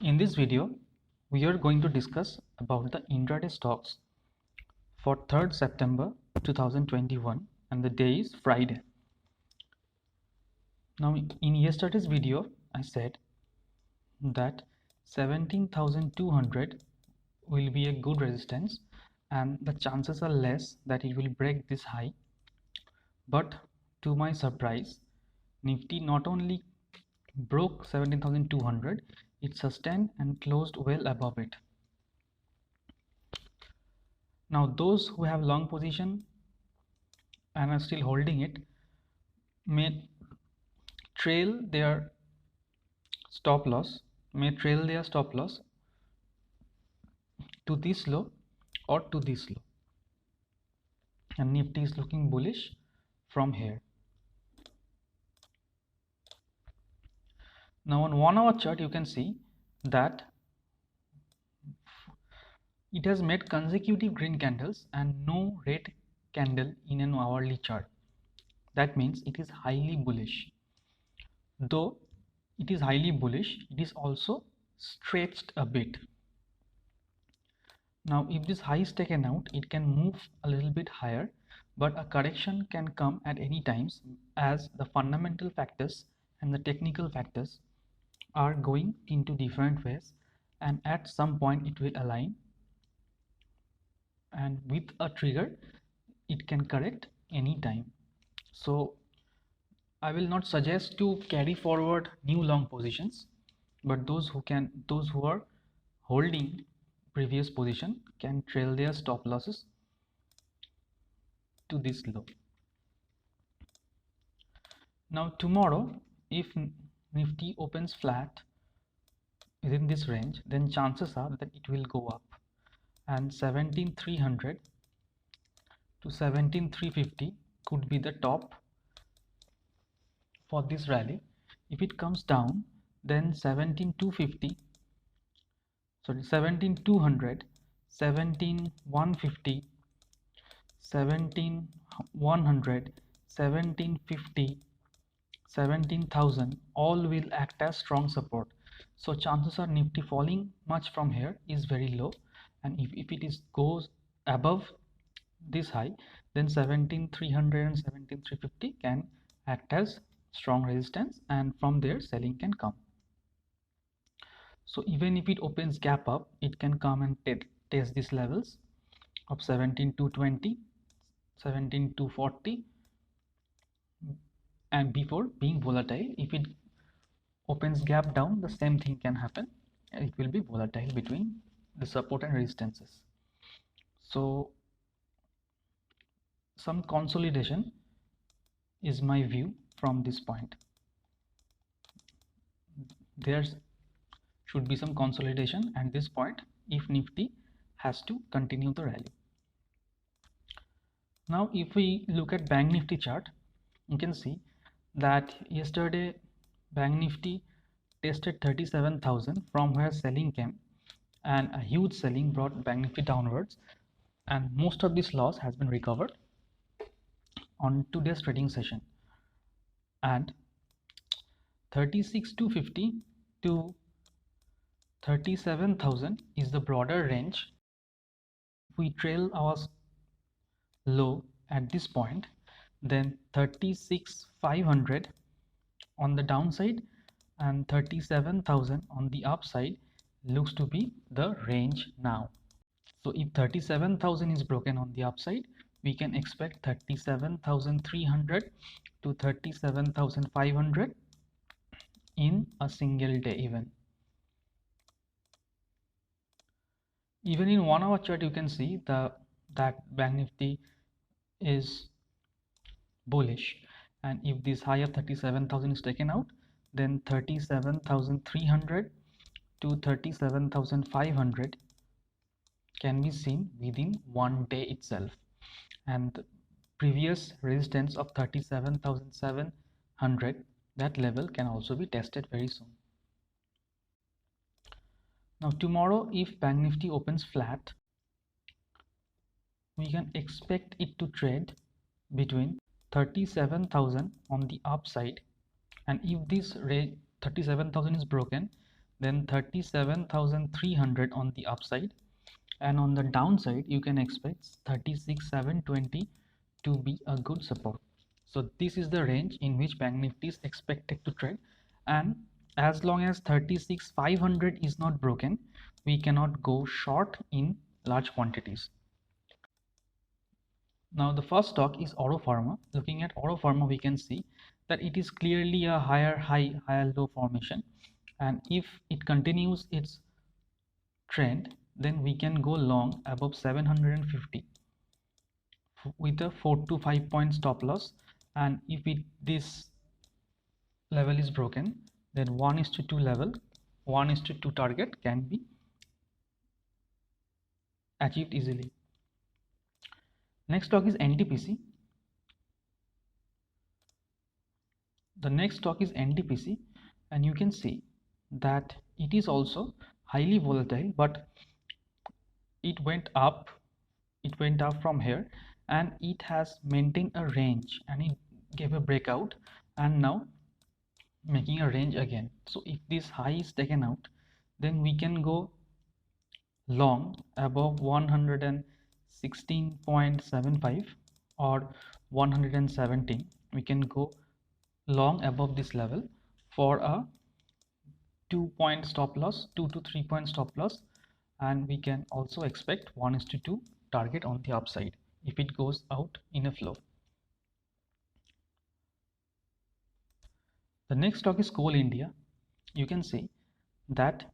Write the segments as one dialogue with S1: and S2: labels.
S1: In this video, we are going to discuss about the intraday stocks for 3rd September 2021 and the day is Friday. Now in yesterday's video, I said that 17,200 will be a good resistance and the chances are less that it will break this high. But to my surprise, Nifty not only broke 17,200, it sustained and closed well above it. Now those who have long position and are still holding it may trail their stop loss to this low or to this low, and Nifty is looking bullish from here. Now on 1 hour chart you can see that it has made consecutive green candles and no red candle in an hourly chart. That means it is highly bullish. Though it is highly bullish, it is also stretched a bit. Now if this high is taken out, it can move a little bit higher, but a correction can come at any times as the fundamental factors and the technical factors are going into different ways, and at some point it will align, and with a trigger it can correct any time. So I will not suggest to carry forward new long positions, but those who are holding previous position can trail their stop losses to this low. Now tomorrow, if Nifty opens flat within this range, then chances are that it will go up, and 17,300 to 17,350 could be the top for this rally. If it comes down, then 17,200, 17,150, 17,100, 1750, 17,000 all will act as strong support. So chances are Nifty falling much from here is very low, and if it goes above this high, then 17,300 and 17,350 can act as strong resistance, and from there selling can come. So even if it opens gap up, it can come and test these levels of 17,220, 17,240, and before being volatile. If it opens gap down, the same thing can happen. It will be volatile between the support and resistances. So some consolidation is my view from this point. There should be some consolidation at this point if Nifty has to continue the rally. Now if we look at Banknifty chart, you can see that yesterday Banknifty tested 37,000 from where selling came, and a huge selling brought Banknifty downwards, and most of this loss has been recovered on today's trading session. And 36,250 to 37,000 is the broader range. If we trail our low at this point, then 36,500 on the downside and 37,000 on the upside looks to be the range now. So if 37,000 is broken on the upside, we can expect 37,300 to 37,500 in a single day. Even in 1 hour chart, you can see that Banknifty is bullish, and if this high of 37,000 is taken out, then 37,300 to 37,500 can be seen within 1 day itself, and the previous resistance of 37,700, that level can also be tested very soon. Now tomorrow, if Banknifty opens flat, we can expect it to trade between 37,000 on the upside, and if this 37,000 is broken, then 37,300 on the upside, and on the downside you can expect 36,720 to be a good support. So this is the range in which Bank Nifty is expected to trade, and as long as 36,500 is not broken, we cannot go short in large quantities. Now the first stock is Oro Pharma. Looking at Oro Pharma, we can see that it is clearly a higher high, higher low formation, and if it continues its trend, then we can go long above 750 with a 4 to 5 point stop loss. And if this level is broken, then 1:2 level, 1:2 target can be achieved easily. Next stock is NTPC. The next stock is NTPC, and you can see that it is also highly volatile, but it went up from here, and it has maintained a range, and it gave a breakout, and now making a range again. So if this high is taken out, then we can go long above 116.75 or 117. We can go long above this level for a 2 point stop loss, 2 to 3 point stop loss, and we can also expect 1:2 target on the upside if it goes out in a flow. The next stock is Coal India. You can see that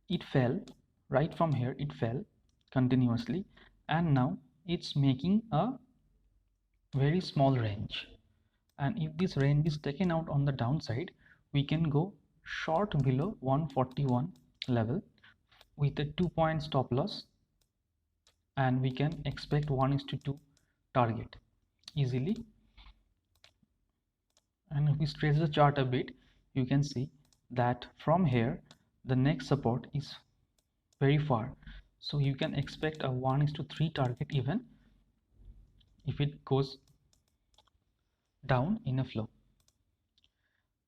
S1: it fell right from here, it fell continuously, and now it's making a very small range, and if this range is taken out on the downside, we can go short below 141 level with a 2 point stop loss, and we can expect 1:2 target easily. And if we stretch the chart a bit, you can see that from here the next support is very far, so you can expect a 1:3 target even if it goes down in a flow.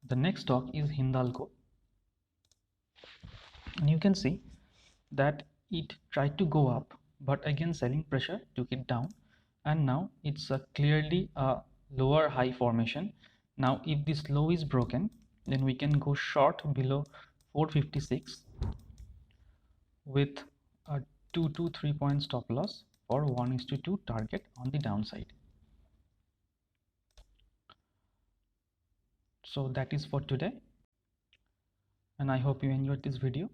S1: The next stock is Hindalco, and you can see that it tried to go up, but again selling pressure took it down, and now it's clearly a lower high formation. Now if this low is broken, then we can go short below 456 with a 2 to 3 point stop loss for 1:2 target on the downside. So that is for today, and I hope you enjoyed this video.